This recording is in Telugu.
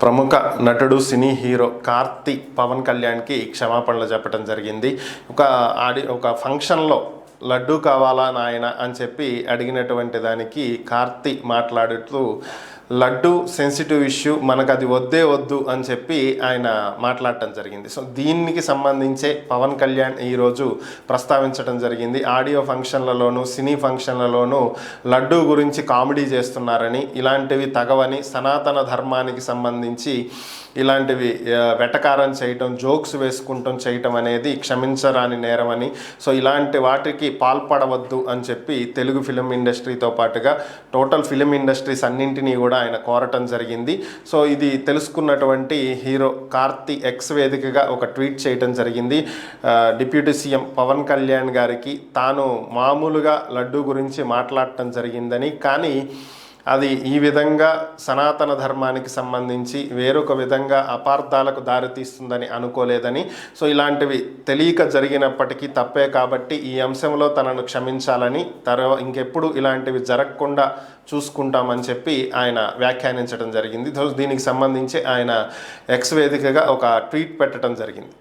ప్రముఖ నటుడు సినీ హీరో కార్తీ పవన్ కళ్యాణ్కి క్షమాపణలు చెప్పడం జరిగింది. ఒక ఫంక్షన్లో లడ్డూ కావాలా నాయన అని చెప్పి అడిగినటువంటి దానికి కార్తీ మాట్లాడుతూ లడ్డు సెన్సిటివ్ ఇష్యూ, మనకు అది వద్దే వద్దు అని చెప్పి ఆయన మాట్లాడటం జరిగింది. సో దీనికి సంబంధించే పవన్ కళ్యాణ్ ఈరోజు ప్రస్తావించడం జరిగింది. ఆడియో ఫంక్షన్లలోనూ సినీ ఫంక్షన్లలోనూ లడ్డు గురించి కామెడీ చేస్తున్నారని, ఇలాంటివి తగవని, సనాతన ధర్మానికి సంబంధించి ఇలాంటివి వెటకారం చేయటం, జోక్స్ వేసుకుంటం చేయటం అనేది క్షమించరాని నేరమని, సో ఇలాంటి వాటికి పాల్పడవద్దు అని చెప్పి తెలుగు ఫిలిం ఇండస్ట్రీతో పాటుగా టోటల్ ఫిలిం ఇండస్ట్రీస్ అన్నింటినీ కూడా ఆయన కోరటం జరిగింది. సో ఇది తెలుసుకున్నటువంటి హీరో కార్తీ ఎక్స్ వేదికగా ఒక ట్వీట్ చేయటం జరిగింది. డిప్యూటీ సీఎం పవన్ కళ్యాణ్ గారికి తాను మామూలుగా లడ్డు గురించి మాట్లాడటం జరిగిందని, కానీ అది ఈ విధంగా సనాతన ధర్మానికి సంబంధించి వేరొక విధంగా అపార్థాలకు దారితీస్తుందని అనుకోలేదని, సో ఇలాంటివి తెలియక జరిగినప్పటికీ తప్పే కాబట్టి ఈ అంశంలో తనను క్షమించాలని, ఇంకెప్పుడు ఇలాంటివి జరగకుండా చూసుకుంటామని చెప్పి ఆయన వ్యాఖ్యానించడం జరిగింది. దీనికి సంబంధించి ఆయన ఎక్స్ వేదికగా ఒక ట్వీట్ పెట్టడం జరిగింది.